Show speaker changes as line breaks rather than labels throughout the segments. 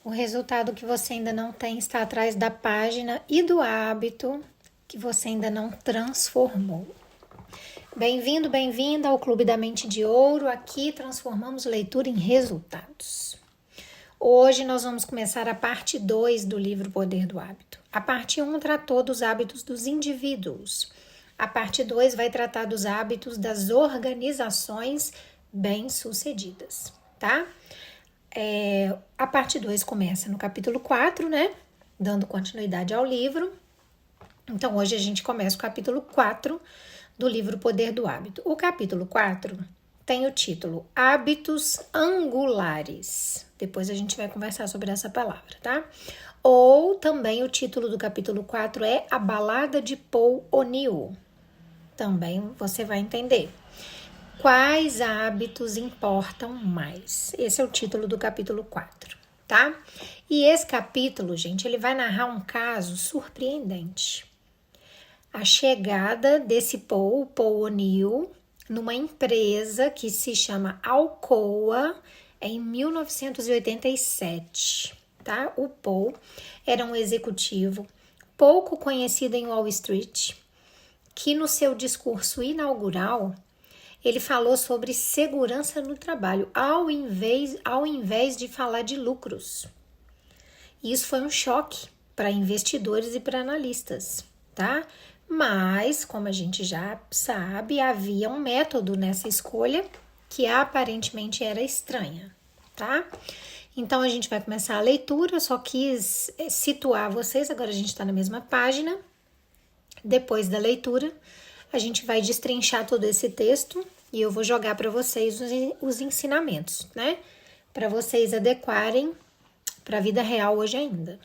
O resultado que você ainda não tem está atrás da página e do hábito que você ainda não transformou. Bem-vindo, bem-vinda ao Clube da Mente de Ouro. Aqui transformamos leitura em resultados. Hoje nós vamos começar a parte 2 do livro Poder do Hábito. A parte 1 tratou dos hábitos dos indivíduos. A parte 2 vai tratar dos hábitos das organizações bem-sucedidas, tá? A parte 2 começa no capítulo 4, né? Dando continuidade ao livro. Então, hoje a gente começa o capítulo 4 do livro Poder do Hábito. O capítulo 4 tem o título Hábitos Angulares. Depois a gente vai conversar sobre essa palavra, tá? Ou também o título do capítulo 4 é A Balada de Paul O'Neill. Também você vai entender. Quais hábitos importam mais? Esse é o título do capítulo 4, tá? E esse capítulo, gente, ele vai narrar um caso surpreendente. A chegada desse Paul O'Neill, numa empresa que se chama Alcoa, em 1987, tá? O Paul era um executivo pouco conhecido em Wall Street, que no seu discurso inaugural, ele falou sobre segurança no trabalho, ao invés de falar de lucros. Isso foi um choque para investidores e para analistas, tá? Mas, como a gente já sabe, havia um método nessa escolha que aparentemente era estranha, tá? Então, a gente vai começar a leitura, só quis situar vocês, agora a gente está na mesma página. Depois da leitura, a gente vai destrinchar todo esse texto e eu vou jogar para vocês os ensinamentos, né? Para vocês adequarem para a vida real hoje ainda,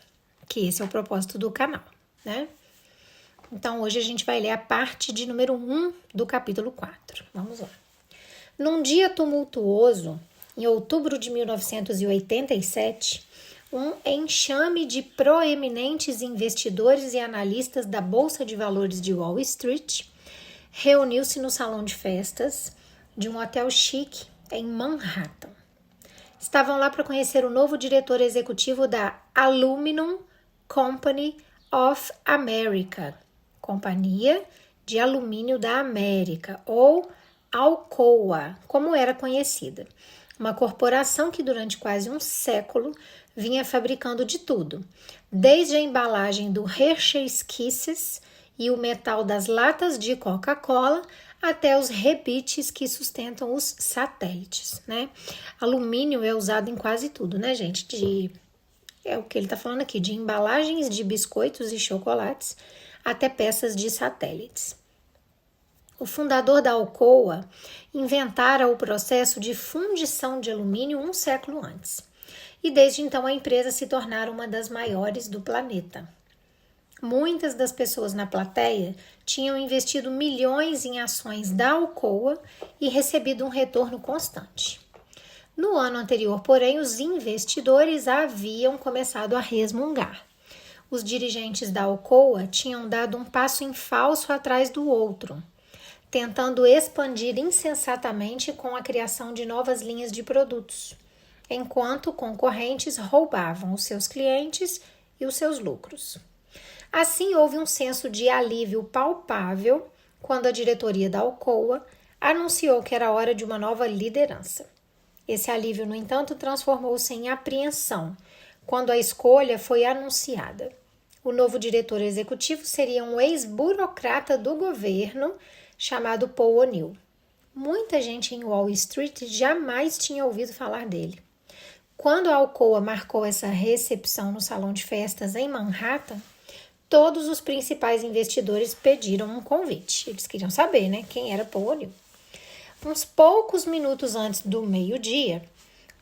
que esse é o propósito do canal, né? Então, hoje a gente vai ler a parte de número 1 do capítulo 4. Vamos lá. Num dia tumultuoso, em outubro de 1987, um enxame de proeminentes investidores e analistas da Bolsa de Valores de Wall Street reuniu-se no salão de festas de um hotel chique em Manhattan. Estavam lá para conhecer o novo diretor executivo da Aluminum Company of America, Companhia de Alumínio da América, ou Alcoa, como era conhecida. Uma corporação que durante quase um século vinha fabricando de tudo, desde a embalagem do Hershey's Kisses e o metal das latas de Coca-Cola até os rebites que sustentam os satélites, né? Alumínio é usado em quase tudo, né, gente? É o que ele tá falando aqui, de embalagens de biscoitos e chocolates até peças de satélites. O fundador da Alcoa inventara o processo de fundição de alumínio um século antes. E desde então a empresa se tornara uma das maiores do planeta. Muitas das pessoas na plateia tinham investido milhões em ações da Alcoa e recebido um retorno constante. No ano anterior, porém, os investidores haviam começado a resmungar. Os dirigentes da Alcoa tinham dado um passo em falso atrás do outro, tentando expandir insensatamente com a criação de novas linhas de produtos, enquanto concorrentes roubavam os seus clientes e os seus lucros. Assim, houve um senso de alívio palpável quando a diretoria da Alcoa anunciou que era hora de uma nova liderança. Esse alívio, no entanto, transformou-se em apreensão quando a escolha foi anunciada. O novo diretor executivo seria um ex-burocrata do governo chamado Paul O'Neill. Muita gente em Wall Street jamais tinha ouvido falar dele. Quando a Alcoa marcou essa recepção no salão de festas em Manhattan, todos os principais investidores pediram um convite. Eles queriam saber, né, quem era Paul O'Neill. Uns poucos minutos antes do meio-dia,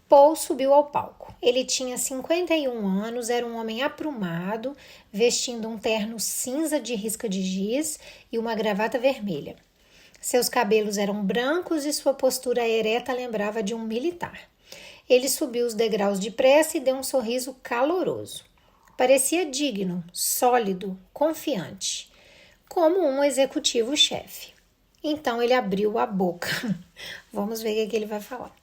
Paul subiu ao palco. Ele tinha 51 anos, era um homem aprumado, vestindo um terno cinza de risca de giz e uma gravata vermelha. Seus cabelos eram brancos e sua postura ereta lembrava de um militar. Ele subiu os degraus depressa e deu um sorriso caloroso. Parecia digno, sólido, confiante, como um executivo-chefe. Então ele abriu a boca. Vamos ver o que ele vai falar.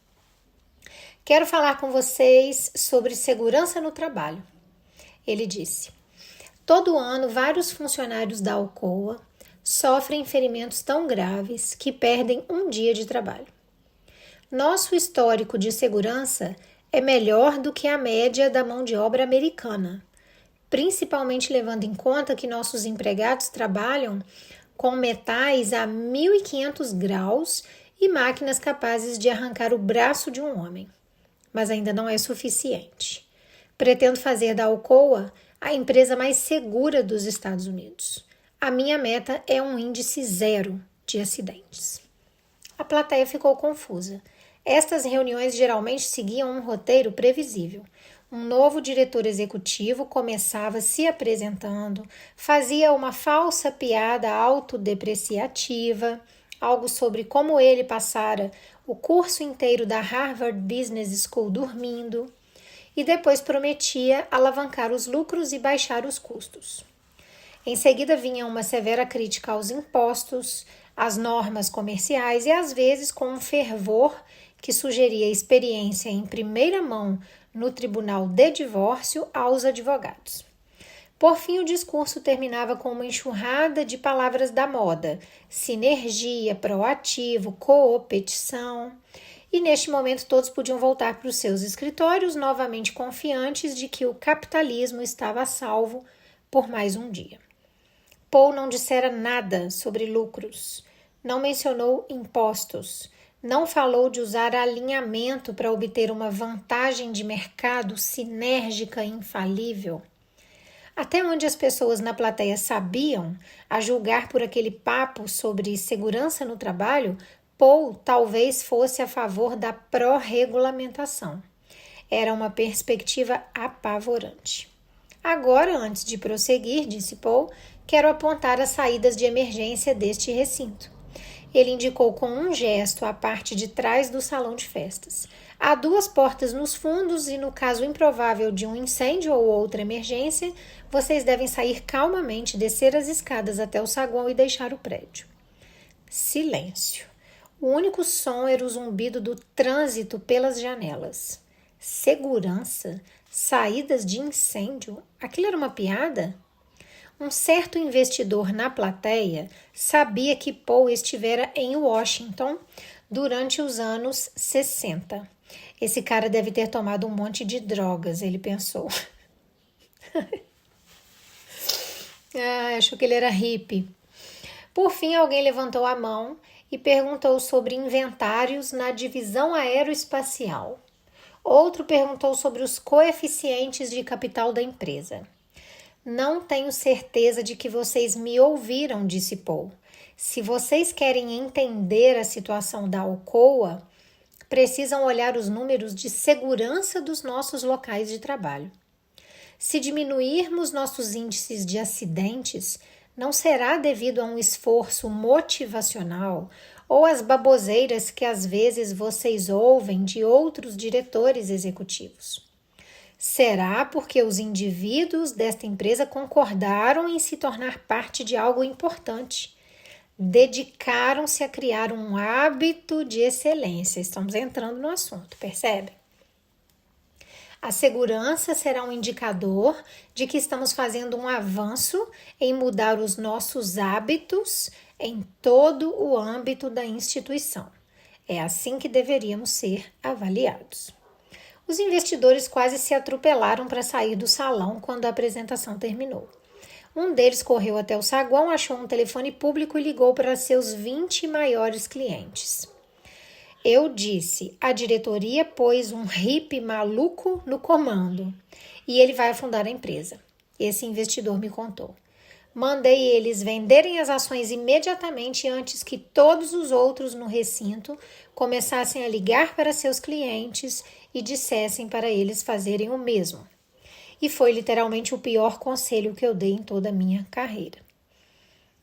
Quero falar com vocês sobre segurança no trabalho. Ele disse: todo ano, vários funcionários da Alcoa sofrem ferimentos tão graves que perdem um dia de trabalho. Nosso histórico de segurança é melhor do que a média da mão de obra americana, principalmente levando em conta que nossos empregados trabalham com metais a 1.500 graus e máquinas capazes de arrancar o braço de um homem. Mas ainda não é suficiente. Pretendo fazer da Alcoa a empresa mais segura dos Estados Unidos. A minha meta é um índice zero de acidentes. A plateia ficou confusa. Estas reuniões geralmente seguiam um roteiro previsível. Um novo diretor executivo começava se apresentando, fazia uma falsa piada autodepreciativa, algo sobre como ele passara o curso inteiro da Harvard Business School dormindo, e depois prometia alavancar os lucros e baixar os custos. Em seguida vinha uma severa crítica aos impostos, às normas comerciais e às vezes com um fervor que sugeria experiência em primeira mão no tribunal de divórcio aos advogados. Por fim, o discurso terminava com uma enxurrada de palavras da moda: sinergia, proativo, competição. E neste momento todos podiam voltar para os seus escritórios, novamente confiantes de que o capitalismo estava a salvo por mais um dia. Paul não dissera nada sobre lucros, não mencionou impostos, não falou de usar alinhamento para obter uma vantagem de mercado sinérgica e infalível. Até onde as pessoas na plateia sabiam, a julgar por aquele papo sobre segurança no trabalho, Paul talvez fosse a favor da pró-regulamentação. Era uma perspectiva apavorante. Agora, antes de prosseguir, disse Paul, quero apontar as saídas de emergência deste recinto. Ele indicou com um gesto a parte de trás do salão de festas. Há 2 portas nos fundos e, no caso improvável de um incêndio ou outra emergência, vocês devem sair calmamente, descer as escadas até o saguão e deixar o prédio. Silêncio. O único som era o zumbido do trânsito pelas janelas. Segurança? Saídas de incêndio? Aquilo era uma piada? Um certo investidor na plateia sabia que Paul estivera em Washington durante os anos 60. Esse cara deve ter tomado um monte de drogas, ele pensou. Achou que ele era hippie. Por fim, alguém levantou a mão e perguntou sobre inventários na divisão aeroespacial. Outro perguntou sobre os coeficientes de capital da empresa. Não tenho certeza de que vocês me ouviram, disse Paul. Se vocês querem entender a situação da Alcoa, precisam olhar os números de segurança dos nossos locais de trabalho. Se diminuirmos nossos índices de acidentes, não será devido a um esforço motivacional ou às baboseiras que às vezes vocês ouvem de outros diretores executivos. Será porque os indivíduos desta empresa concordaram em se tornar parte de algo importante. Dedicaram-se a criar um hábito de excelência. Estamos entrando no assunto, percebe? A segurança será um indicador de que estamos fazendo um avanço em mudar os nossos hábitos em todo o âmbito da instituição. É assim que deveríamos ser avaliados. Os investidores quase se atropelaram para sair do salão quando a apresentação terminou. Um deles correu até o saguão, achou um telefone público e ligou para seus 20 maiores clientes. Eu disse, a diretoria pôs um hippie maluco no comando e ele vai afundar a empresa. Esse investidor me contou. Mandei eles venderem as ações imediatamente antes que todos os outros no recinto começassem a ligar para seus clientes e dissessem para eles fazerem o mesmo. E foi literalmente o pior conselho que eu dei em toda a minha carreira.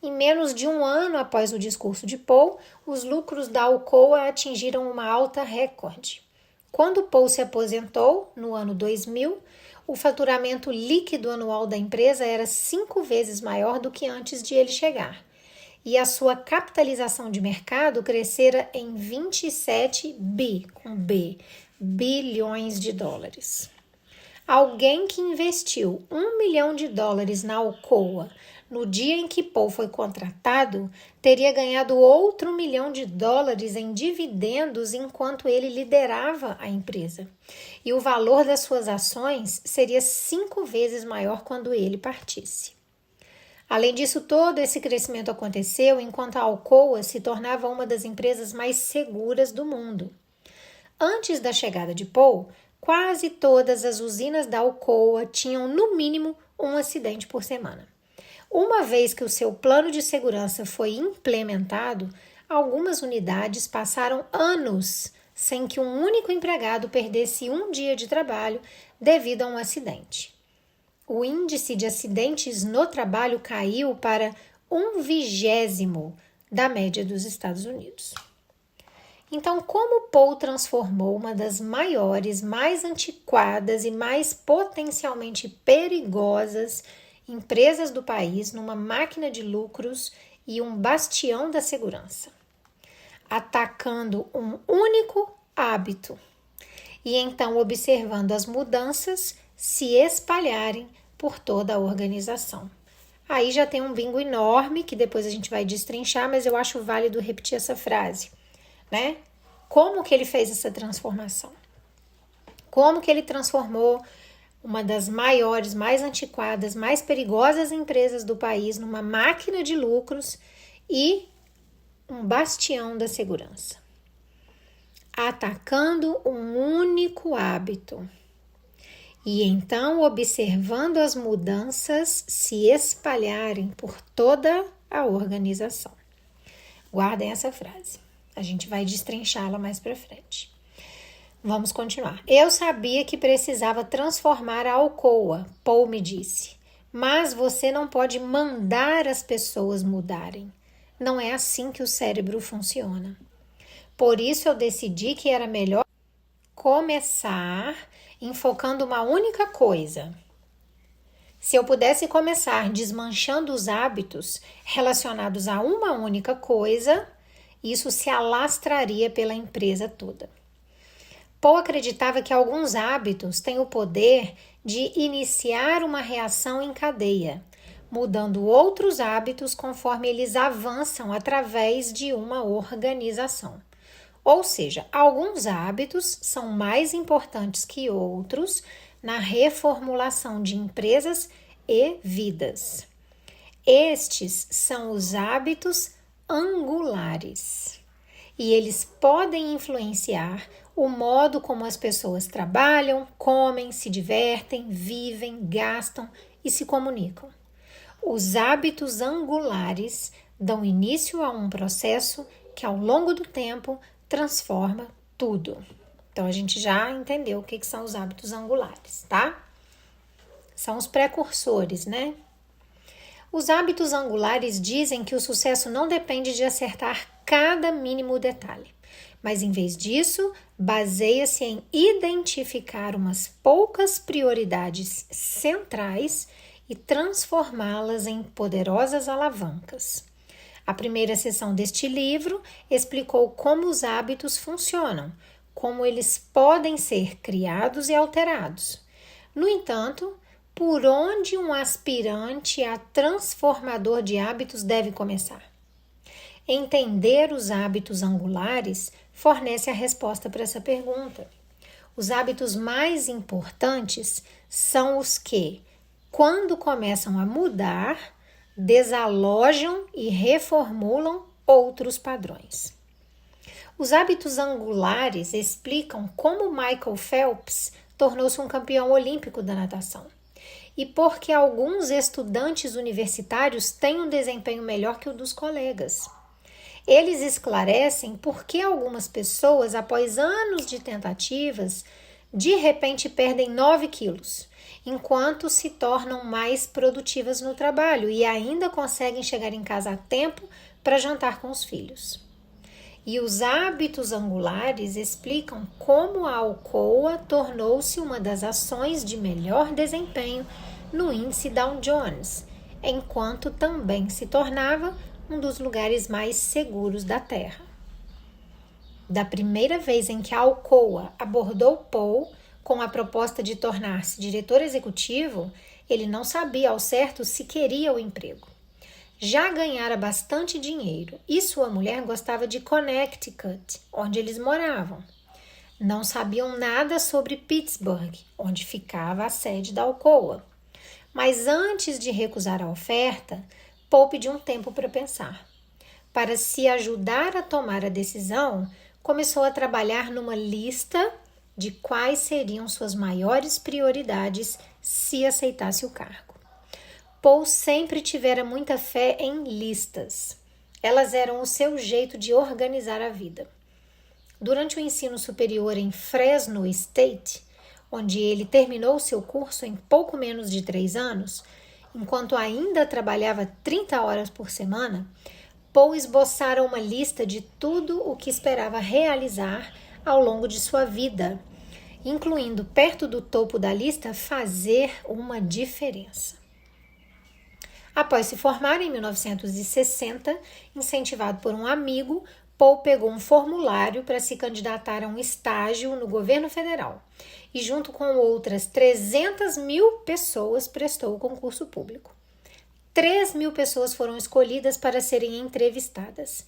Em menos de um ano após o discurso de Paul, os lucros da Alcoa atingiram uma alta recorde. Quando Paul se aposentou, no ano 2000, o faturamento líquido anual da empresa era 5 vezes maior do que antes de ele chegar. E a sua capitalização de mercado crescera em 27 bi, com B, bilhões de dólares. Alguém que investiu $1 milhão na Alcoa no dia em que Paul foi contratado teria ganhado outro $1 milhão em dividendos enquanto ele liderava a empresa. E o valor das suas ações seria 5 vezes maior quando ele partisse. Além disso, todo esse crescimento aconteceu enquanto a Alcoa se tornava uma das empresas mais seguras do mundo. Antes da chegada de Paul, quase todas as usinas da Alcoa tinham no mínimo um acidente por semana. Uma vez que o seu plano de segurança foi implementado, algumas unidades passaram anos sem que um único empregado perdesse um dia de trabalho devido a um acidente. O índice de acidentes no trabalho caiu para 1/20 da média dos Estados Unidos. Então, como Paul transformou uma das maiores, mais antiquadas e mais potencialmente perigosas empresas do país numa máquina de lucros e um bastião da segurança? Atacando um único hábito e então observando as mudanças se espalharem por toda a organização. Aí já tem um bingo enorme que depois a gente vai destrinchar, mas eu acho válido repetir essa frase, né? Como que ele fez essa transformação? Como que ele transformou uma das maiores, mais antiquadas, mais perigosas empresas do país numa máquina de lucros e um bastião da segurança? Atacando um único hábito. E então observando as mudanças se espalharem por toda a organização. Guardem essa frase. A gente vai destrinchá-la mais para frente. Vamos continuar. Eu sabia que precisava transformar a Alcoa, Paul me disse. Mas você não pode mandar as pessoas mudarem. Não é assim que o cérebro funciona. Por isso eu decidi que era melhor começar enfocando uma única coisa. Se eu pudesse começar desmanchando os hábitos relacionados a uma única coisa, isso se alastraria pela empresa toda. Paul acreditava que alguns hábitos têm o poder de iniciar uma reação em cadeia, mudando outros hábitos conforme eles avançam através de uma organização. Ou seja, alguns hábitos são mais importantes que outros na reformulação de empresas e vidas. Estes são os hábitos angulares e eles podem influenciar o modo como as pessoas trabalham, comem, se divertem, vivem, gastam e se comunicam. Os hábitos angulares dão início a um processo que ao longo do tempo transforma tudo. Então a gente já entendeu o que são os hábitos angulares, tá? São os precursores, né? Os hábitos angulares dizem que o sucesso não depende de acertar cada mínimo detalhe, mas em vez disso, baseia-se em identificar umas poucas prioridades centrais e transformá-las em poderosas alavancas. A primeira seção deste livro explicou como os hábitos funcionam, como eles podem ser criados e alterados. No entanto, por onde um aspirante a transformador de hábitos deve começar? Entender os hábitos angulares fornece a resposta para essa pergunta. Os hábitos mais importantes são os que, quando começam a mudar, desalojam e reformulam outros padrões. Os hábitos angulares explicam como Michael Phelps tornou-se um campeão olímpico da natação e por que alguns estudantes universitários têm um desempenho melhor que o dos colegas. Eles esclarecem por que algumas pessoas, após anos de tentativas, de repente perdem 9 quilos, enquanto se tornam mais produtivas no trabalho e ainda conseguem chegar em casa a tempo para jantar com os filhos. E os hábitos angulares explicam como a Alcoa tornou-se uma das ações de melhor desempenho no índice Dow Jones, enquanto também se tornava um dos lugares mais seguros da Terra. Da primeira vez em que a Alcoa abordou Paul com a proposta de tornar-se diretor executivo, ele não sabia ao certo se queria o emprego. Já ganhara bastante dinheiro e sua mulher gostava de Connecticut, onde eles moravam. Não sabiam nada sobre Pittsburgh, onde ficava a sede da Alcoa. Mas antes de recusar a oferta, Paul pediu um tempo para pensar. Para se ajudar a tomar a decisão, começou a trabalhar numa lista de quais seriam suas maiores prioridades se aceitasse o cargo. Paul sempre tivera muita fé em listas. Elas eram o seu jeito de organizar a vida. Durante o ensino superior em Fresno State, onde ele terminou seu curso em pouco menos de 3 anos, enquanto ainda trabalhava 30 horas por semana, Paul esboçara uma lista de tudo o que esperava realizar ao longo de sua vida, incluindo, perto do topo da lista, fazer uma diferença. Após se formar em 1960, incentivado por um amigo, Paul pegou um formulário para se candidatar a um estágio no governo federal e, junto com outras 300.000 pessoas, prestou o concurso público. 3.000 pessoas foram escolhidas para serem entrevistadas.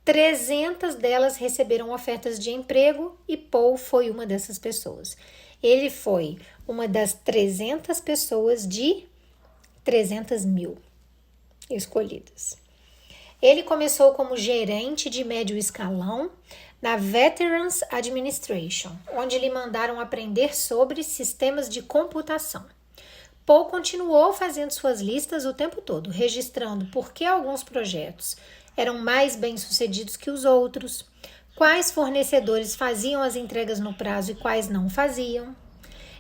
300 delas receberam ofertas de emprego e Paul foi uma dessas pessoas. Ele foi uma das 300 pessoas de 300.000 escolhidas. Ele começou como gerente de médio escalão na Veterans Administration, onde lhe mandaram aprender sobre sistemas de computação. Paul continuou fazendo suas listas o tempo todo, registrando por que alguns projetos eram mais bem-sucedidos que os outros, quais fornecedores faziam as entregas no prazo e quais não faziam.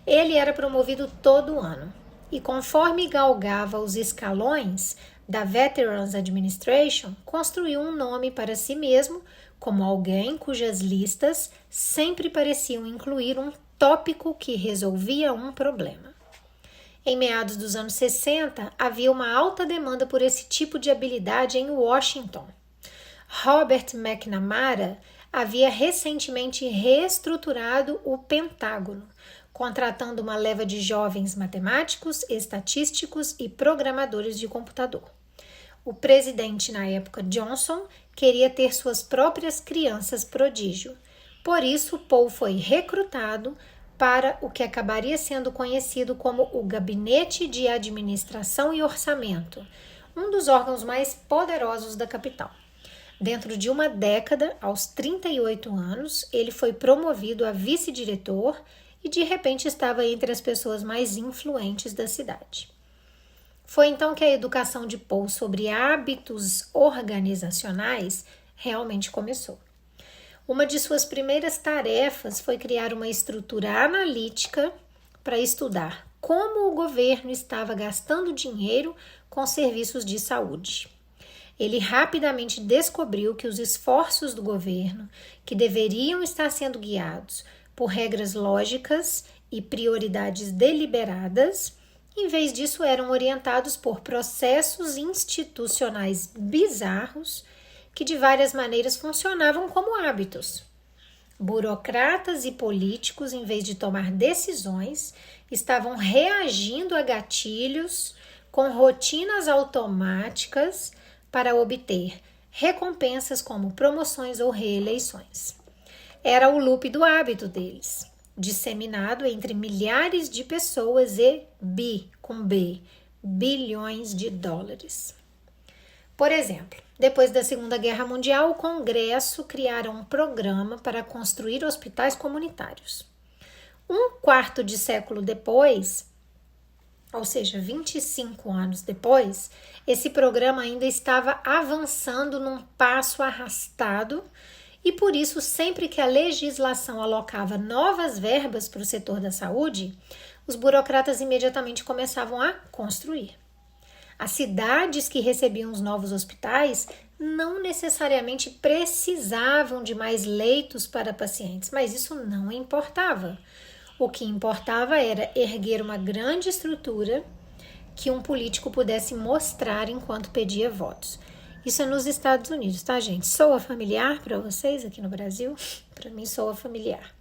Ele era promovido todo ano e, conforme galgava os escalões da Veterans Administration, construiu um nome para si mesmo como alguém cujas listas sempre pareciam incluir um tópico que resolvia um problema. Em meados dos anos 60, havia uma alta demanda por esse tipo de habilidade em Washington. Robert McNamara havia recentemente reestruturado o Pentágono, contratando uma leva de jovens matemáticos, estatísticos e programadores de computador. O presidente, na época, Johnson, queria ter suas próprias crianças prodígio. Por isso, Paul foi recrutado para o que acabaria sendo conhecido como o Gabinete de Administração e Orçamento, um dos órgãos mais poderosos da capital. Dentro de uma década, aos 38 anos, ele foi promovido a vice-diretor e de repente estava entre as pessoas mais influentes da cidade. Foi então que a educação de Paul sobre hábitos organizacionais realmente começou. Uma de suas primeiras tarefas foi criar uma estrutura analítica para estudar como o governo estava gastando dinheiro com serviços de saúde. Ele rapidamente descobriu que os esforços do governo, que deveriam estar sendo guiados por regras lógicas e prioridades deliberadas, em vez disso eram orientados por processos institucionais bizarros que de várias maneiras funcionavam como hábitos. Burocratas e políticos, em vez de tomar decisões, estavam reagindo a gatilhos com rotinas automáticas para obter recompensas como promoções ou reeleições. Era o loop do hábito deles, disseminado entre milhares de pessoas e bilhões de dólares. Por exemplo, depois da Segunda Guerra Mundial, o Congresso criara um programa para construir hospitais comunitários. Um quarto de século depois, ou seja, 25 anos depois, esse programa ainda estava avançando num passo arrastado e, por isso, sempre que a legislação alocava novas verbas para o setor da saúde, os burocratas imediatamente começavam a construir. As cidades que recebiam os novos hospitais não necessariamente precisavam de mais leitos para pacientes, mas isso não importava. O que importava era erguer uma grande estrutura que um político pudesse mostrar enquanto pedia votos. Isso é nos Estados Unidos, tá, gente? Soa familiar para vocês aqui no Brasil? Para mim, soa familiar.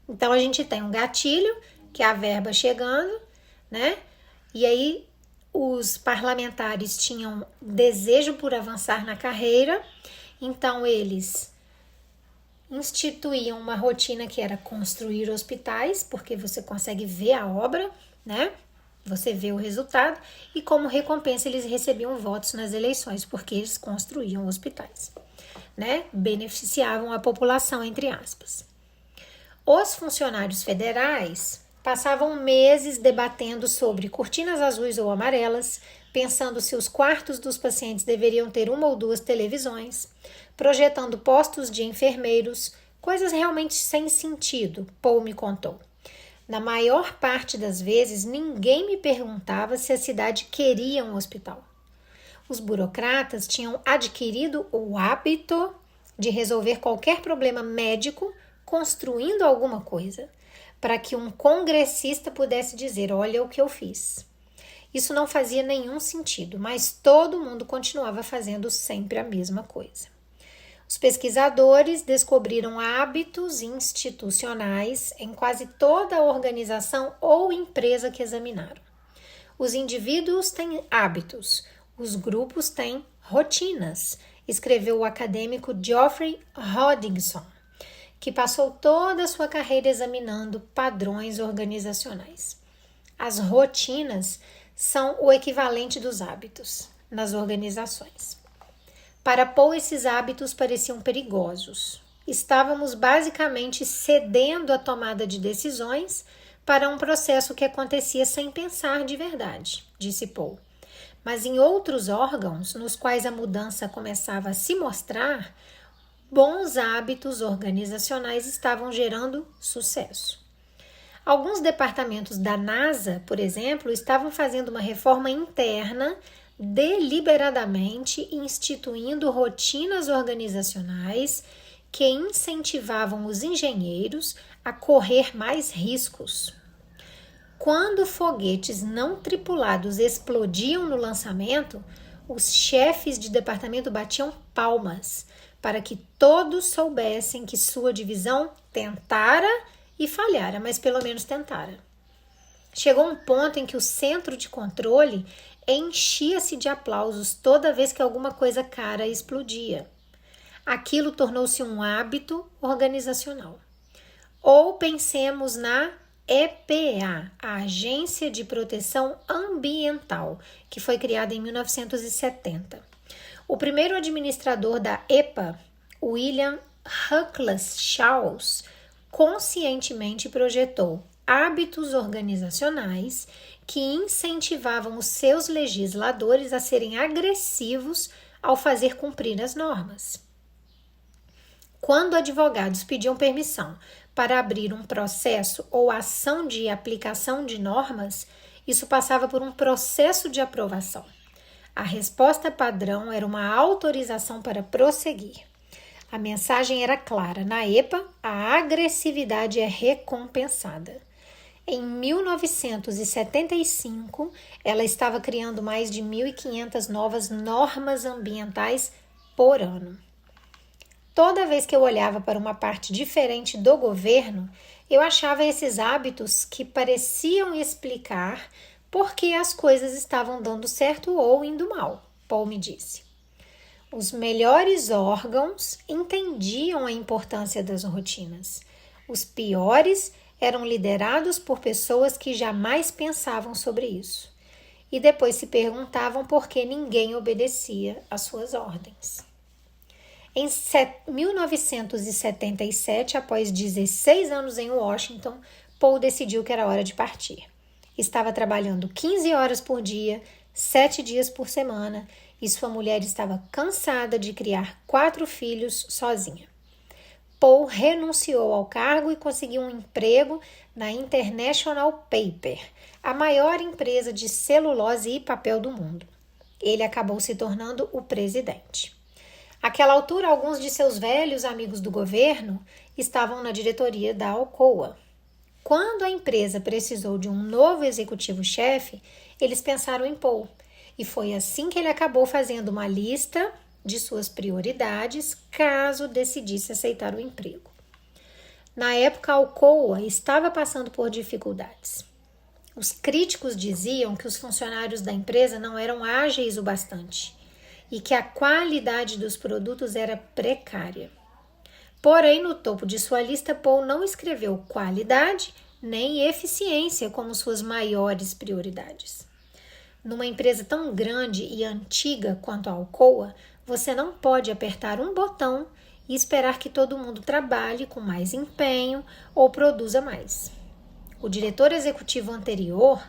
Então, a gente tem um gatilho, que é a verba chegando, né? E aí, os parlamentares tinham desejo por avançar na carreira, então eles instituíam uma rotina que era construir hospitais, porque você consegue ver a obra, né? Você vê o resultado, e como recompensa eles recebiam votos nas eleições, porque eles construíam hospitais, né? Beneficiavam a população, entre aspas. Os funcionários federais passavam meses debatendo sobre cortinas azuis ou amarelas, pensando se os quartos dos pacientes deveriam ter uma ou duas televisões, projetando postos de enfermeiros, coisas realmente sem sentido, Paul me contou. Na maior parte das vezes, ninguém me perguntava se a cidade queria um hospital. Os burocratas tinham adquirido o hábito de resolver qualquer problema médico construindo alguma coisa, para que um congressista pudesse dizer: olha o que eu fiz. Isso não fazia nenhum sentido, mas todo mundo continuava fazendo sempre a mesma coisa. Os pesquisadores descobriram hábitos institucionais em quase toda a organização ou empresa que examinaram. Os indivíduos têm hábitos, os grupos têm rotinas, escreveu o acadêmico Geoffrey Hodgson, que passou toda a sua carreira examinando padrões organizacionais. As rotinas são o equivalente dos hábitos nas organizações. Para Paul, esses hábitos pareciam perigosos. Estávamos basicamente cedendo a tomada de decisões para um processo que acontecia sem pensar de verdade, disse Paul. Mas em outros órgãos, nos quais a mudança começava a se mostrar, bons hábitos organizacionais estavam gerando sucesso. Alguns departamentos da NASA, por exemplo, estavam fazendo uma reforma interna deliberadamente instituindo rotinas organizacionais que incentivavam os engenheiros a correr mais riscos. Quando foguetes não tripulados explodiam no lançamento, os chefes de departamento batiam palmas para que todos soubessem que sua divisão tentara e falhara, mas pelo menos tentara. Chegou um ponto em que o centro de controle enchia-se de aplausos toda vez que alguma coisa cara explodia. Aquilo tornou-se um hábito organizacional. Ou pensemos na EPA, a Agência de Proteção Ambiental, que foi criada em 1970. O primeiro administrador da EPA, William Huckles Charles, conscientemente projetou hábitos organizacionais que incentivavam os seus legisladores a serem agressivos ao fazer cumprir as normas. Quando advogados pediam permissão para abrir um processo ou ação de aplicação de normas, isso passava por um processo de aprovação. A resposta padrão era uma autorização para prosseguir. A mensagem era clara: na EPA, a agressividade é recompensada. Em 1975, ela estava criando mais de 1.500 novas normas ambientais por ano. Toda vez que eu olhava para uma parte diferente do governo, eu achava esses hábitos que pareciam explicar por que as coisas estavam dando certo ou indo mal, Paul me disse. Os melhores órgãos entendiam a importância das rotinas. Os piores eram liderados por pessoas que jamais pensavam sobre isso e depois se perguntavam por que ninguém obedecia às suas ordens. Em 1977, após 16 anos em Washington, Paul decidiu que era hora de partir. Estava trabalhando 15 horas por dia, 7 dias por semana, e sua mulher estava cansada de criar 4 filhos sozinha. Paul renunciou ao cargo e conseguiu um emprego na International Paper, a maior empresa de celulose e papel do mundo. Ele acabou se tornando o presidente. Àquela altura, alguns de seus velhos amigos do governo estavam na diretoria da Alcoa. Quando a empresa precisou de um novo executivo-chefe, eles pensaram em Paul E foi assim que ele acabou fazendo uma lista de suas prioridades caso decidisse aceitar o emprego. Na época, a Alcoa estava passando por dificuldades. Os críticos diziam que os funcionários da empresa não eram ágeis o bastante e que a qualidade dos produtos era precária. Porém, no topo de sua lista, Paul não escreveu qualidade nem eficiência como suas maiores prioridades. Numa empresa tão grande e antiga quanto a Alcoa, você não pode apertar um botão e esperar que todo mundo trabalhe com mais empenho ou produza mais. O diretor executivo anterior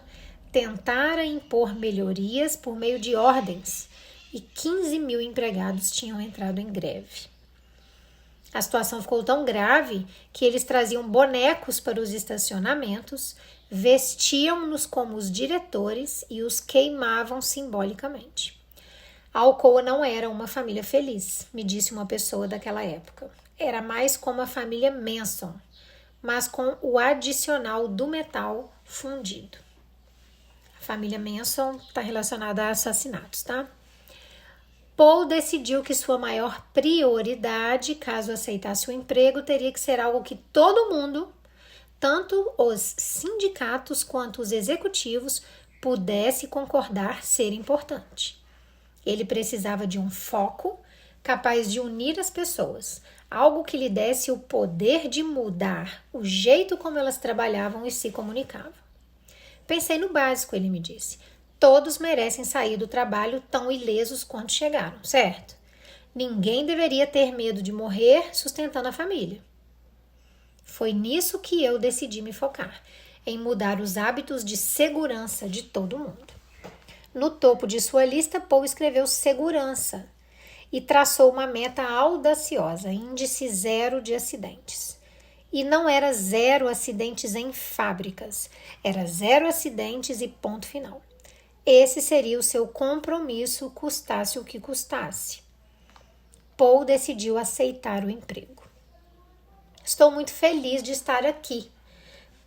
tentara impor melhorias por meio de ordens e 15 mil empregados tinham entrado em greve. A situação ficou tão grave que eles traziam bonecos para os estacionamentos, vestiam-nos como os diretores e os queimavam simbolicamente. A Alcoa não era uma família feliz, me disse uma pessoa daquela época. Era mais como a família Manson, mas com o adicional do metal fundido. A família Manson está relacionada a assassinatos, tá? Paul decidiu que sua maior prioridade, caso aceitasse o emprego, teria que ser algo que todo mundo, tanto os sindicatos quanto os executivos, pudesse concordar ser importante. Ele precisava de um foco capaz de unir as pessoas, algo que lhe desse o poder de mudar o jeito como elas trabalhavam e se comunicavam. Pensei no básico, ele me disse. Todos merecem sair do trabalho tão ilesos quanto chegaram, certo? Ninguém deveria ter medo de morrer sustentando a família. Foi nisso que eu decidi me focar, em mudar os hábitos de segurança de todo mundo. No topo de sua lista, Paul escreveu segurança e traçou uma meta audaciosa, índice 0 de acidentes. E não era 0 acidentes em fábricas, era 0 acidentes e ponto final. Esse seria o seu compromisso, custasse o que custasse. Paul decidiu aceitar o emprego. Estou muito feliz de estar aqui,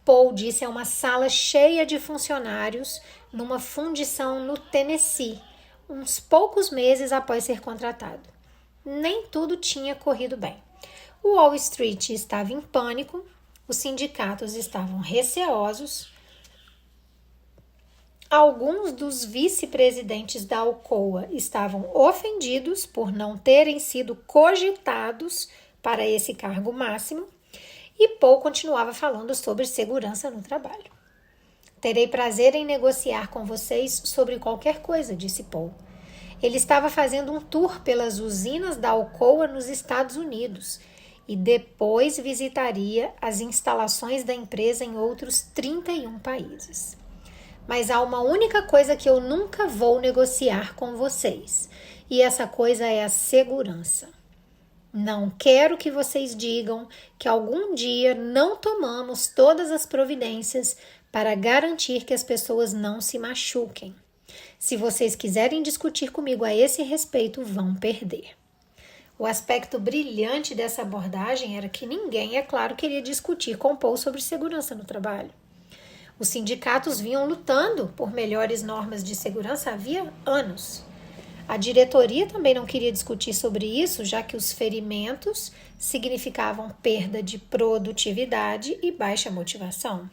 Paul disse a uma sala cheia de funcionários numa fundição no Tennessee, uns poucos meses após ser contratado. Nem tudo tinha corrido bem. O Wall Street estava em pânico, os sindicatos estavam receosos. Alguns dos vice-presidentes da Alcoa estavam ofendidos por não terem sido cogitados para esse cargo máximo e Paul continuava falando sobre segurança no trabalho. Terei prazer em negociar com vocês sobre qualquer coisa, disse Paul. Ele estava fazendo um tour pelas usinas da Alcoa nos Estados Unidos e depois visitaria as instalações da empresa em outros 31 países. Mas há uma única coisa que eu nunca vou negociar com vocês, e essa coisa é a segurança. Não quero que vocês digam que algum dia não tomamos todas as providências para garantir que as pessoas não se machuquem. Se vocês quiserem discutir comigo a esse respeito, vão perder. O aspecto brilhante dessa abordagem era que ninguém, é claro, queria discutir com Paul sobre segurança no trabalho. Os sindicatos vinham lutando por melhores normas de segurança havia anos. A diretoria também não queria discutir sobre isso, já que os ferimentos significavam perda de produtividade e baixa motivação.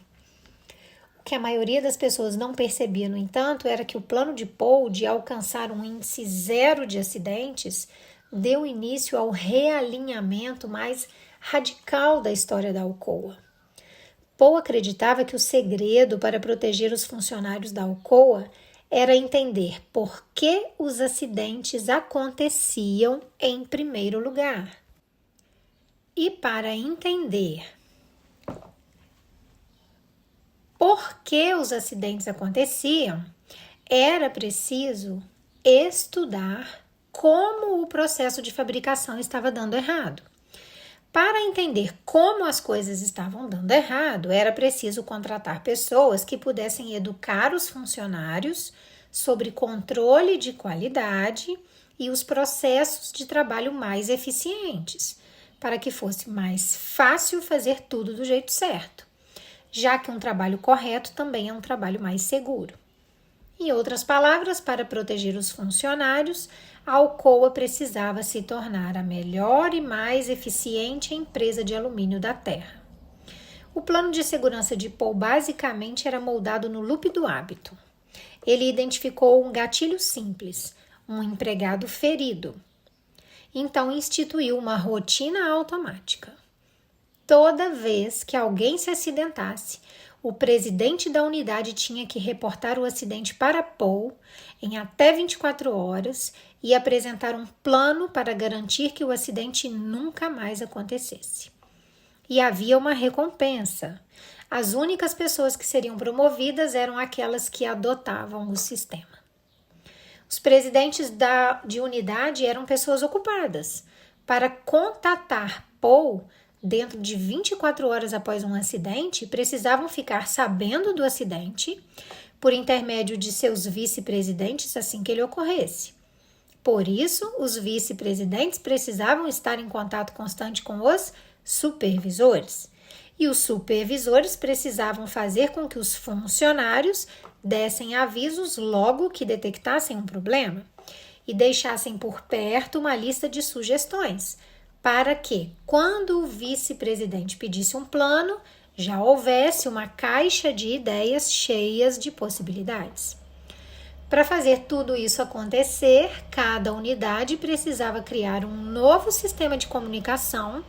O que a maioria das pessoas não percebia, no entanto, era que o plano de Paul de alcançar um índice 0 de acidentes deu início ao realinhamento mais radical da história da Alcoa. Paul acreditava que o segredo para proteger os funcionários da Alcoa era entender por que os acidentes aconteciam em primeiro lugar. E para entender por que os acidentes aconteciam, era preciso estudar como o processo de fabricação estava dando errado. Para entender como as coisas estavam dando errado, era preciso contratar pessoas que pudessem educar os funcionários sobre controle de qualidade e os processos de trabalho mais eficientes, para que fosse mais fácil fazer tudo do jeito certo, já que um trabalho correto também é um trabalho mais seguro. Em outras palavras, para proteger os funcionários, a Alcoa precisava se tornar a melhor e mais eficiente empresa de alumínio da Terra. O plano de segurança de Paul basicamente era moldado no loop do hábito. Ele identificou um gatilho simples, um empregado ferido. Então instituiu uma rotina automática. Toda vez que alguém se acidentasse, o presidente da unidade tinha que reportar o acidente para Paul em até 24 horas e apresentar um plano para garantir que o acidente nunca mais acontecesse. E havia uma recompensa. As únicas pessoas que seriam promovidas eram aquelas que adotavam o sistema. Os presidentes de unidade eram pessoas ocupadas. Para contatar Paul, dentro de 24 horas após um acidente, precisavam ficar sabendo do acidente por intermédio de seus vice-presidentes assim que ele ocorresse. Por isso, os vice-presidentes precisavam estar em contato constante com os supervisores. E os supervisores precisavam fazer com que os funcionários dessem avisos logo que detectassem um problema e deixassem por perto uma lista de sugestões, para que, quando o vice-presidente pedisse um plano, já houvesse uma caixa de ideias cheias de possibilidades. Para fazer tudo isso acontecer, cada unidade precisava criar um novo sistema de comunicação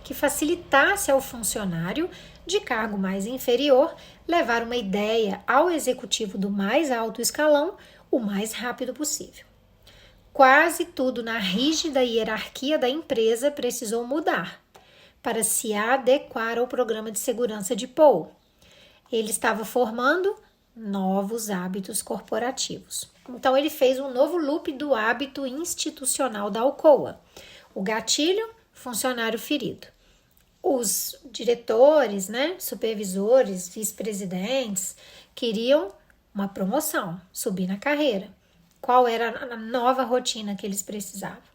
que facilitasse ao funcionário de cargo mais inferior levar uma ideia ao executivo do mais alto escalão o mais rápido possível. Quase tudo na rígida hierarquia da empresa precisou mudar para se adequar ao programa de segurança de Paul. Ele estava formando novos hábitos corporativos. Então, ele fez um novo loop do hábito institucional da Alcoa. O gatilho, funcionário ferido. Os diretores, supervisores, vice-presidentes queriam uma promoção, subir na carreira. Qual era a nova rotina que eles precisavam?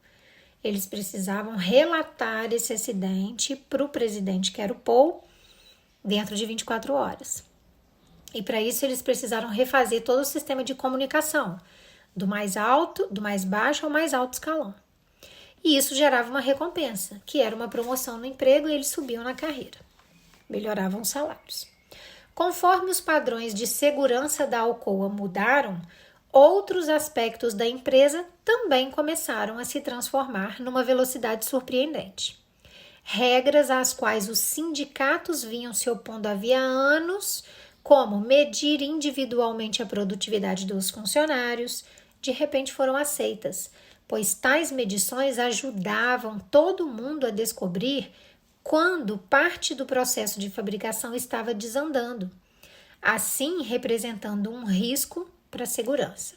Eles precisavam relatar esse acidente para o presidente, que era o Paul, dentro de 24 horas. E para isso eles precisaram refazer todo o sistema de comunicação, do mais alto, do mais baixo ao mais alto escalão. E isso gerava uma recompensa, que era uma promoção no emprego, e eles subiam na carreira, melhoravam os salários. Conforme os padrões de segurança da Alcoa mudaram, outros aspectos da empresa também começaram a se transformar numa velocidade surpreendente. Regras às quais os sindicatos vinham se opondo havia anos, como medir individualmente a produtividade dos funcionários, de repente foram aceitas, pois tais medições ajudavam todo mundo a descobrir quando parte do processo de fabricação estava desandando, assim representando um risco para a segurança.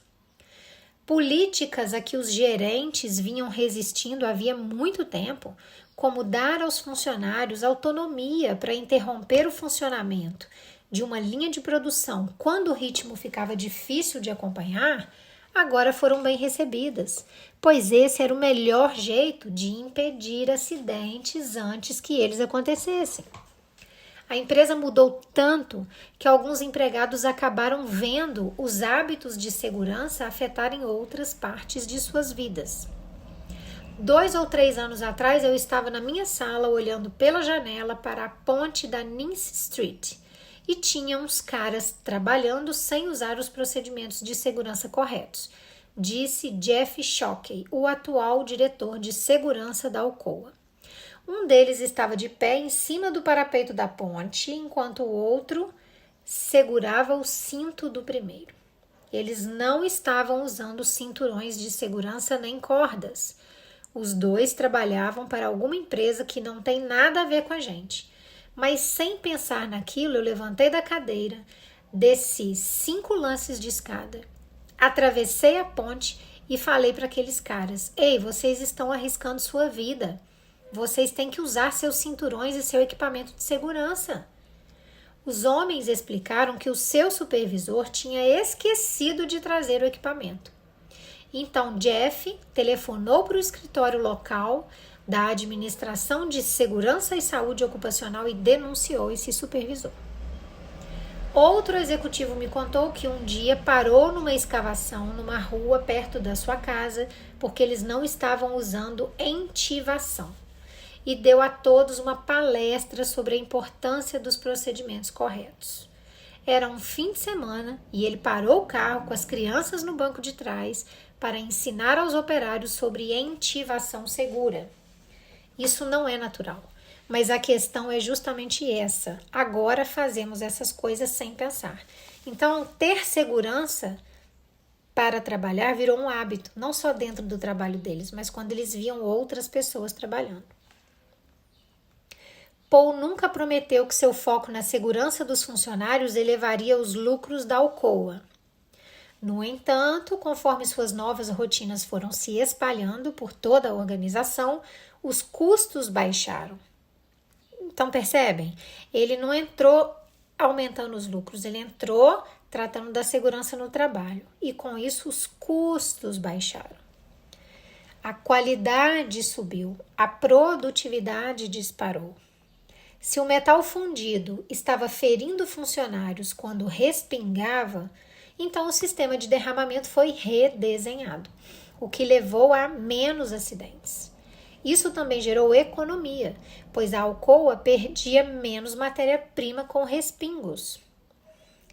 Políticas a que os gerentes vinham resistindo havia muito tempo, como dar aos funcionários autonomia para interromper o funcionamento de uma linha de produção quando o ritmo ficava difícil de acompanhar, agora foram bem recebidas, pois esse era o melhor jeito de impedir acidentes antes que eles acontecessem. A empresa mudou tanto que alguns empregados acabaram vendo os hábitos de segurança afetarem outras partes de suas vidas. 2 ou 3 anos atrás, eu estava na minha sala olhando pela janela para a ponte da Ninth Street e tinha uns caras trabalhando sem usar os procedimentos de segurança corretos, disse Jeff Shockey, o atual diretor de segurança da Alcoa. Um deles estava de pé em cima do parapeito da ponte, enquanto o outro segurava o cinto do primeiro. Eles não estavam usando cinturões de segurança nem cordas. Os dois trabalhavam para alguma empresa que não tem nada a ver com a gente. Mas sem pensar naquilo, eu levantei da cadeira, desci 5 lances de escada, atravessei a ponte e falei para aqueles caras: "Ei, vocês estão arriscando sua vida. Vocês têm que usar seus cinturões e seu equipamento de segurança." Os homens explicaram que o seu supervisor tinha esquecido de trazer o equipamento. Então Jeff telefonou para o escritório local da Administração de Segurança e Saúde Ocupacional e denunciou esse supervisor. Outro executivo me contou que um dia parou numa escavação numa rua perto da sua casa porque eles não estavam usando entivação e deu a todos uma palestra sobre a importância dos procedimentos corretos. Era um fim de semana e ele parou o carro com as crianças no banco de trás para ensinar aos operários sobre entivação segura. Isso não é natural, mas a questão é justamente essa. Agora fazemos essas coisas sem pensar. Então, ter segurança para trabalhar virou um hábito, não só dentro do trabalho deles, mas quando eles viam outras pessoas trabalhando. Paul nunca prometeu que seu foco na segurança dos funcionários elevaria os lucros da Alcoa. No entanto, conforme suas novas rotinas foram se espalhando por toda a organização, os custos baixaram. Então, percebem? Ele não entrou aumentando os lucros, ele entrou tratando da segurança no trabalho. E com isso, os custos baixaram. A qualidade subiu, a produtividade disparou. Se o metal fundido estava ferindo funcionários quando respingava, então o sistema de derramamento foi redesenhado, o que levou a menos acidentes. Isso também gerou economia, pois a Alcoa perdia menos matéria-prima com respingos.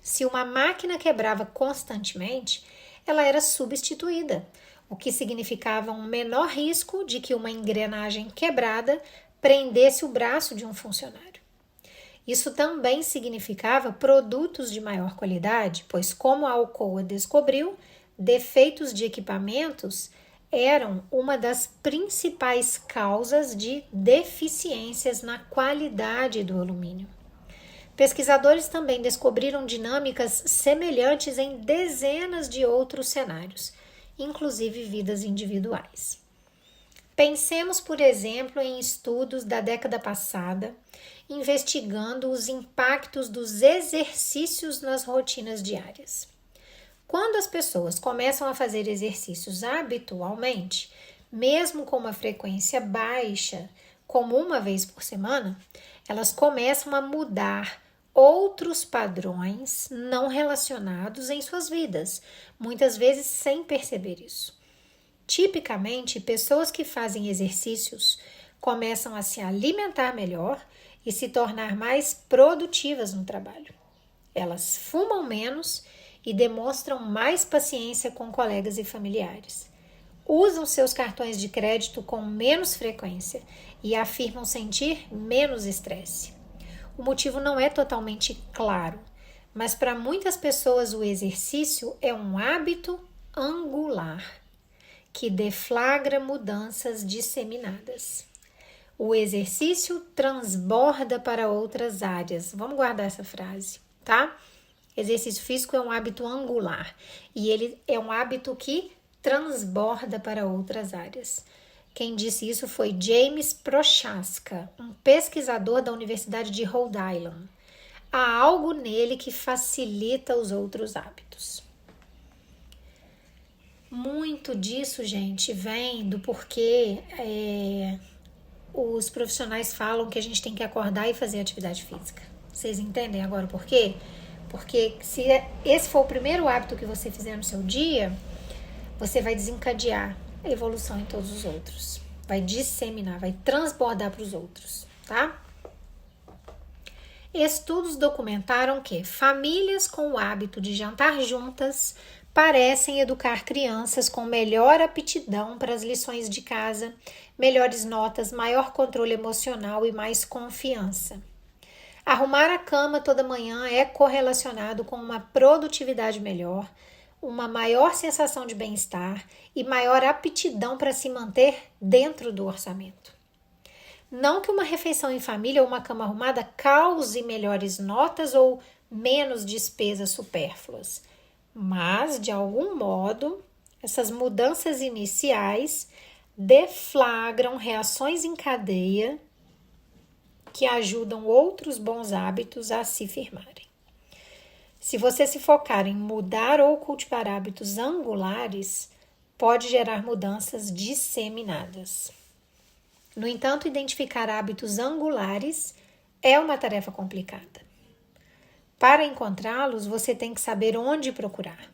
Se uma máquina quebrava constantemente, ela era substituída, o que significava um menor risco de que uma engrenagem quebrada prendesse o braço de um funcionário. Isso também significava produtos de maior qualidade, pois, como a Alcoa descobriu, defeitos de equipamentos eram uma das principais causas de deficiências na qualidade do alumínio. Pesquisadores também descobriram dinâmicas semelhantes em dezenas de outros cenários, inclusive vidas individuais. Pensemos, por exemplo, em estudos da década passada, investigando os impactos dos exercícios nas rotinas diárias. Quando as pessoas começam a fazer exercícios habitualmente, mesmo com uma frequência baixa, como uma vez por semana, elas começam a mudar outros padrões não relacionados em suas vidas, muitas vezes sem perceber isso. Tipicamente, pessoas que fazem exercícios começam a se alimentar melhor e se tornar mais produtivas no trabalho. Elas fumam menos e demonstram mais paciência com colegas e familiares. Usam seus cartões de crédito com menos frequência e afirmam sentir menos estresse. O motivo não é totalmente claro, mas para muitas pessoas o exercício é um hábito angular que deflagra mudanças disseminadas. O exercício transborda para outras áreas. Vamos guardar essa frase, tá? Exercício físico é um hábito angular e ele é um hábito que transborda para outras áreas. Quem disse isso foi James Prochaska, um pesquisador da Universidade de Rhode Island. Há algo nele que facilita os outros hábitos. Muito disso, gente, vem do porquê os profissionais falam que a gente tem que acordar e fazer atividade física. Vocês entendem agora por quê? Porque se esse for o primeiro hábito que você fizer no seu dia, você vai desencadear a evolução em todos os outros. Vai disseminar, vai transbordar para os outros, tá? Estudos documentaram que famílias com o hábito de jantar juntas parecem educar crianças com melhor aptidão para as lições de casa, melhores notas, maior controle emocional e mais confiança. Arrumar a cama toda manhã é correlacionado com uma produtividade melhor, uma maior sensação de bem-estar e maior aptidão para se manter dentro do orçamento. Não que uma refeição em família ou uma cama arrumada cause melhores notas ou menos despesas supérfluas, mas, de algum modo, essas mudanças iniciais deflagram reações em cadeia que ajudam outros bons hábitos a se firmarem. Se você se focar em mudar ou cultivar hábitos angulares, pode gerar mudanças disseminadas. No entanto, identificar hábitos angulares é uma tarefa complicada. Para encontrá-los, você tem que saber onde procurar.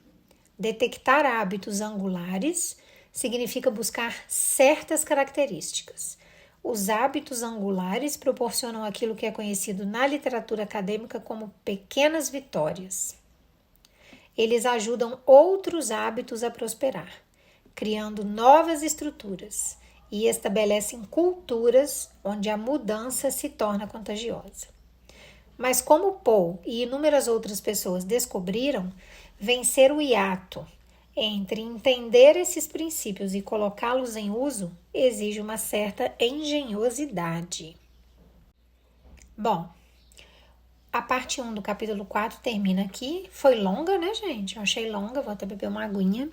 Detectar hábitos angulares significa buscar certas características. Os hábitos angulares proporcionam aquilo que é conhecido na literatura acadêmica como pequenas vitórias. Eles ajudam outros hábitos a prosperar, criando novas estruturas e estabelecem culturas onde a mudança se torna contagiosa. Mas como Paul e inúmeras outras pessoas descobriram, vencer o hiato entre entender esses princípios e colocá-los em uso exige uma certa engenhosidade. Bom, a parte 1 do capítulo 4 termina aqui. Foi longa, né, gente? Eu achei longa, vou até beber uma aguinha.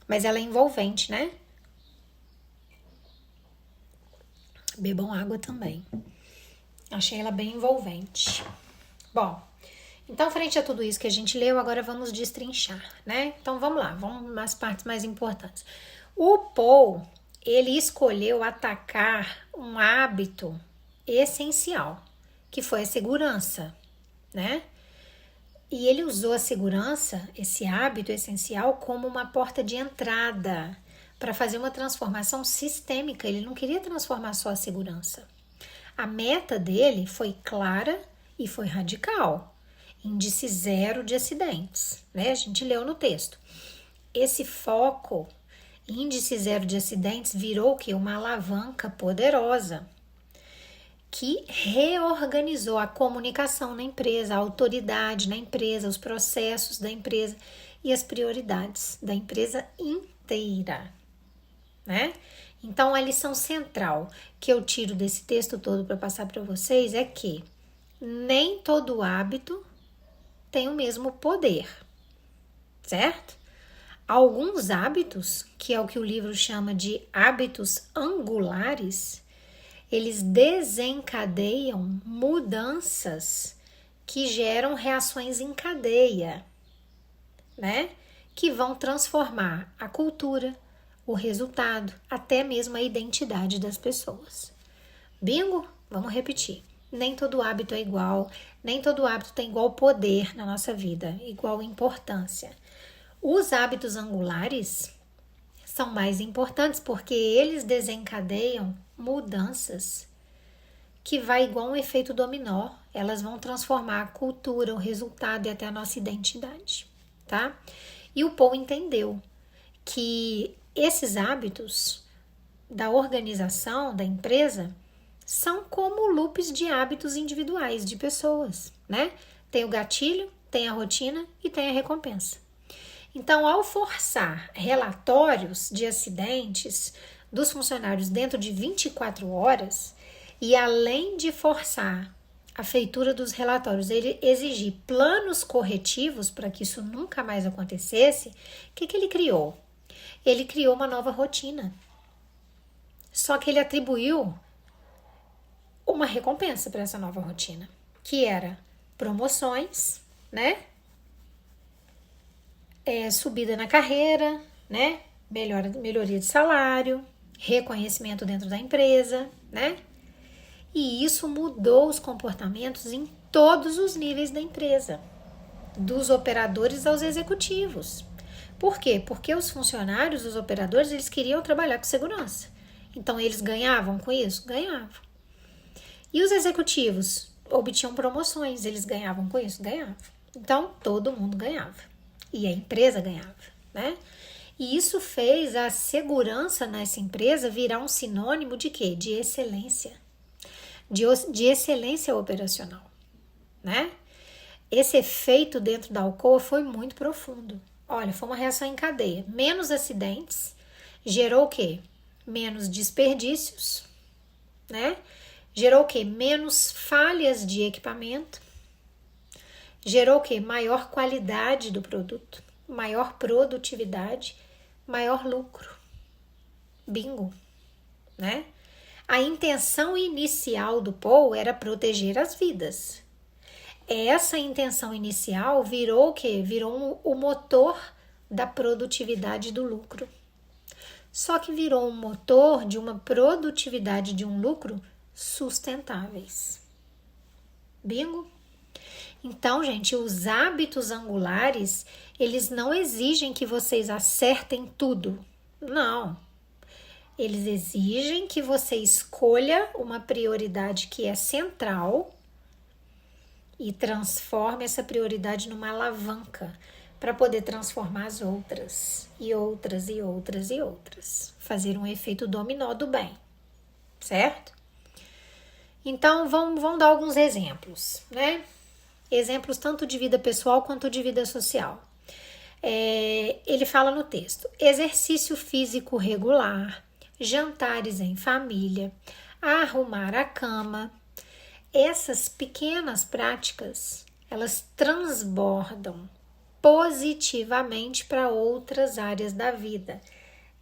Mas ela é envolvente, né? Bebam água também. Achei ela bem envolvente. Bom, então, frente a tudo isso que a gente leu, agora vamos destrinchar, né? Então, vamos lá, vamos nas partes mais importantes. O Paul, ele escolheu atacar um hábito essencial, que foi a segurança, né? E ele usou a segurança, esse hábito essencial, como uma porta de entrada para fazer uma transformação sistêmica. Ele não queria transformar só a segurança. A meta dele foi clara e foi radical. Índice 0 de acidentes, né? A gente leu no texto. Esse foco, índice 0 de acidentes, virou o quê? Uma alavanca poderosa que reorganizou a comunicação na empresa, a autoridade na empresa, os processos da empresa e as prioridades da empresa inteira, né? Então, a lição central que eu tiro desse texto todo para passar para vocês é que nem todo hábito tem o mesmo poder, certo? Alguns hábitos, que é o que o livro chama de hábitos angulares, eles desencadeiam mudanças que geram reações em cadeia, né? Que vão transformar a cultura, o resultado, até mesmo a identidade das pessoas. Bingo? Vamos repetir. Nem todo hábito é igual, nem todo hábito tem igual poder na nossa vida, igual importância. Os hábitos angulares são mais importantes porque eles desencadeiam mudanças que vai igual um efeito dominó. Elas vão transformar a cultura, o resultado e até a nossa identidade, tá? E o Paul entendeu que esses hábitos da organização, da empresa, são como loops de hábitos individuais de pessoas, né? Tem o gatilho, tem a rotina e tem a recompensa. Então, ao forçar relatórios de acidentes dos funcionários dentro de 24 horas, e além de forçar a feitura dos relatórios, ele exigir planos corretivos para que isso nunca mais acontecesse, o que ele criou? Ele criou uma nova rotina. Só que ele atribuiu uma recompensa para essa nova rotina, que era promoções, né? Subida na carreira, né? Melhoria de salário, reconhecimento dentro da empresa, né? E isso mudou os comportamentos em todos os níveis da empresa, dos operadores aos executivos. Por quê? Porque os funcionários, os operadores, eles queriam trabalhar com segurança. Então, eles ganhavam com isso? Ganhavam. E os executivos obtinham promoções, eles ganhavam com isso? Ganhavam. Então, todo mundo ganhava. E a empresa ganhava, né? E isso fez a segurança nessa empresa virar um sinônimo de quê? De excelência. De excelência operacional, né? Esse efeito dentro da Alcoa foi muito profundo. Olha, foi uma reação em cadeia. Menos acidentes, gerou o quê? Menos desperdícios, né? Gerou o quê? Menos falhas de equipamento. Gerou o quê? Maior qualidade do produto, maior produtividade, maior lucro. Bingo, né? A intenção inicial do Paul era proteger as vidas. Essa intenção inicial virou o quê? Virou o motor da produtividade do lucro. Só que virou um motor de uma produtividade de um lucro sustentáveis. Bingo? Então, gente, os hábitos angulares, eles não exigem que vocês acertem tudo. Não. Eles exigem que você escolha uma prioridade que é central e transforme essa prioridade numa alavanca para poder transformar as outras, e outras, e outras, e outras. Fazer um efeito dominó do bem, certo? Então, vamos dar alguns exemplos, né? Exemplos tanto de vida pessoal quanto de vida social. Ele fala no texto: exercício físico regular, jantares em família, arrumar a cama. Essas pequenas práticas, elas transbordam positivamente para outras áreas da vida.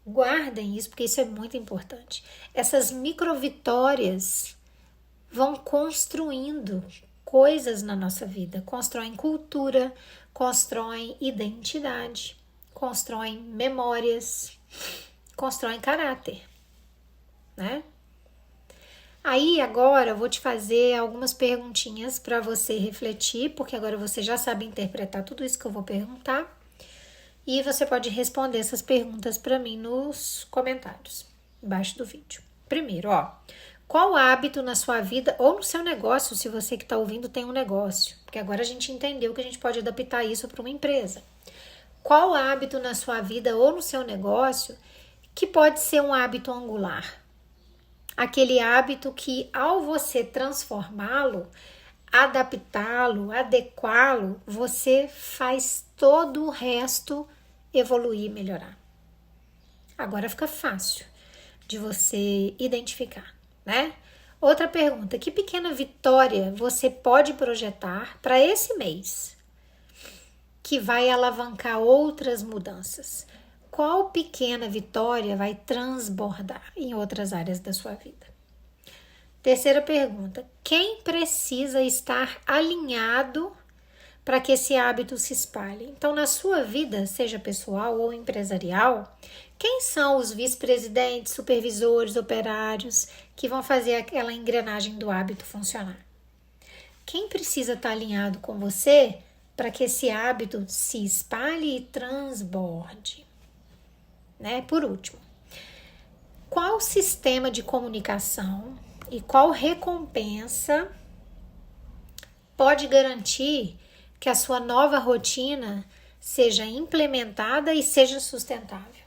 Guardem isso, porque isso é muito importante. Essas microvitórias vão construindo coisas na nossa vida, constroem cultura, constroem identidade, constroem memórias, constroem caráter, né? Aí agora eu vou te fazer algumas perguntinhas para você refletir, porque agora você já sabe interpretar tudo isso que eu vou perguntar. E você pode responder essas perguntas para mim nos comentários embaixo do vídeo. Primeiro, qual hábito na sua vida ou no seu negócio, se você que está ouvindo tem um negócio, porque agora a gente entendeu que a gente pode adaptar isso para uma empresa. Qual hábito na sua vida ou no seu negócio que pode ser um hábito angular? Aquele hábito que, ao você transformá-lo, adaptá-lo, adequá-lo, você faz todo o resto evoluir e melhorar. Agora fica fácil de você identificar, né? Outra pergunta: que pequena vitória você pode projetar para esse mês que vai alavancar outras mudanças? Qual pequena vitória vai transbordar em outras áreas da sua vida? Terceira pergunta: quem precisa estar alinhado para que esse hábito se espalhe? Então, na sua vida, seja pessoal ou empresarial, quem são os vice-presidentes, supervisores, operários que vão fazer aquela engrenagem do hábito funcionar? Quem precisa estar alinhado com você para que esse hábito se espalhe e transborde? Né? Por último, qual sistema de comunicação e qual recompensa pode garantir que a sua nova rotina seja implementada e seja sustentável?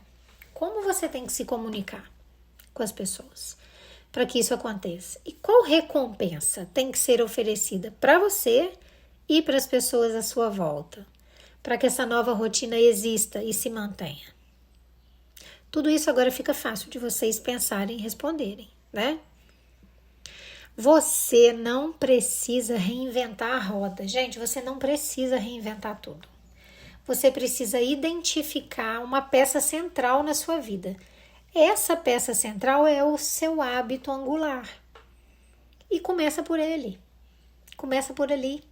Como você tem que se comunicar com as pessoas para que isso aconteça? E qual recompensa tem que ser oferecida para você e para as pessoas à sua volta, para que essa nova rotina exista e se mantenha? Tudo isso agora fica fácil de vocês pensarem e responderem, né? Você não precisa reinventar a roda. Gente, você não precisa reinventar tudo. Você precisa identificar uma peça central na sua vida. Essa peça central é o seu hábito angular. E começa por ele. Começa por ali.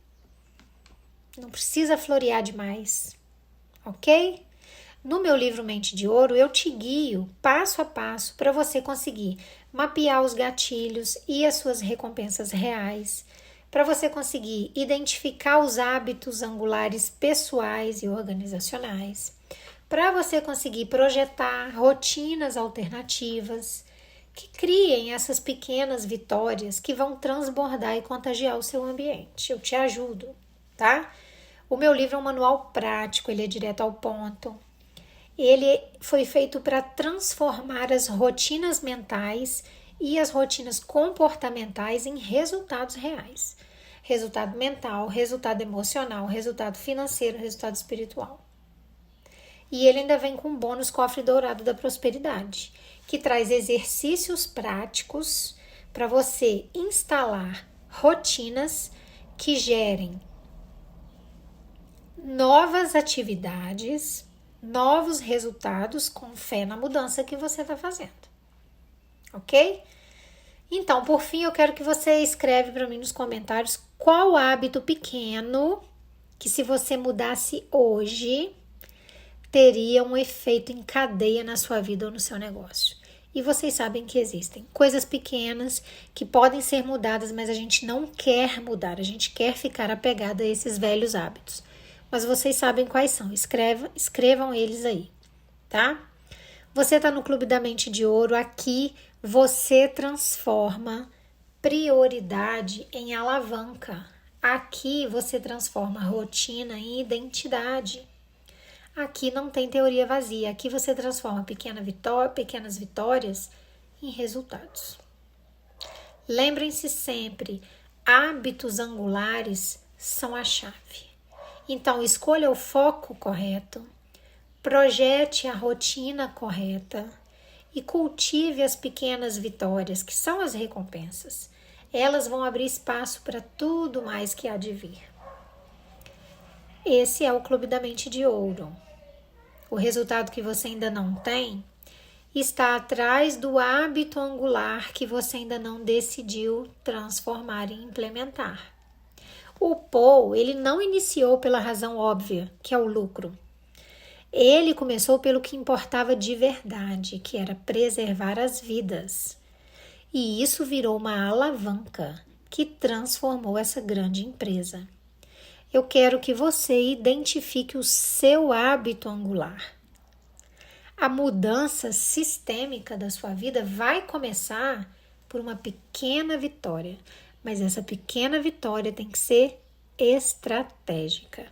Não precisa florear demais, ok? No meu livro Mente de Ouro, eu te guio passo a passo para você conseguir mapear os gatilhos e as suas recompensas reais, para você conseguir identificar os hábitos angulares pessoais e organizacionais, para você conseguir projetar rotinas alternativas que criem essas pequenas vitórias que vão transbordar e contagiar o seu ambiente. Eu te ajudo, tá? O meu livro é um manual prático, ele é direto ao ponto. Ele foi feito para transformar as rotinas mentais e as rotinas comportamentais em resultados reais. Resultado mental, resultado emocional, resultado financeiro, resultado espiritual. E ele ainda vem com um bônus cofre dourado da prosperidade, que traz exercícios práticos para você instalar rotinas que gerem novas atividades, novos resultados com fé na mudança que você está fazendo, ok? Então, por fim, eu quero que você escreve para mim nos comentários qual hábito pequeno que, se você mudasse hoje, teria um efeito em cadeia na sua vida ou no seu negócio. E vocês sabem que existem coisas pequenas que podem ser mudadas, mas a gente não quer mudar, a gente quer ficar apegado a esses velhos hábitos. Mas vocês sabem quais são, escrevam eles aí, tá? Você está no Clube da Mente de Ouro, aqui você transforma prioridade em alavanca. Aqui você transforma rotina em identidade. Aqui não tem teoria vazia, aqui você transforma pequenas vitórias em resultados. Lembrem-se sempre, hábitos angulares são a chave. Então, escolha o foco correto, projete a rotina correta e cultive as pequenas vitórias, que são as recompensas. Elas vão abrir espaço para tudo mais que há de vir. Esse é o Clube da Mente de Ouro. O resultado que você ainda não tem está atrás do hábito angular que você ainda não decidiu transformar e implementar. O Paul, ele não iniciou pela razão óbvia, que é o lucro. Ele começou pelo que importava de verdade, que era preservar as vidas. E isso virou uma alavanca que transformou essa grande empresa. Eu quero que você identifique o seu hábito angular. A mudança sistêmica da sua vida vai começar por uma pequena vitória, mas essa pequena vitória tem que ser estratégica.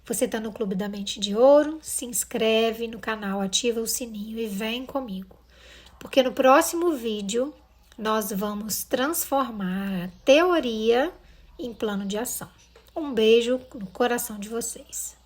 Você está no Clube da Mente de Ouro? Se inscreve no canal, ativa o sininho e vem comigo. Porque no próximo vídeo nós vamos transformar a teoria em plano de ação. Um beijo no coração de vocês.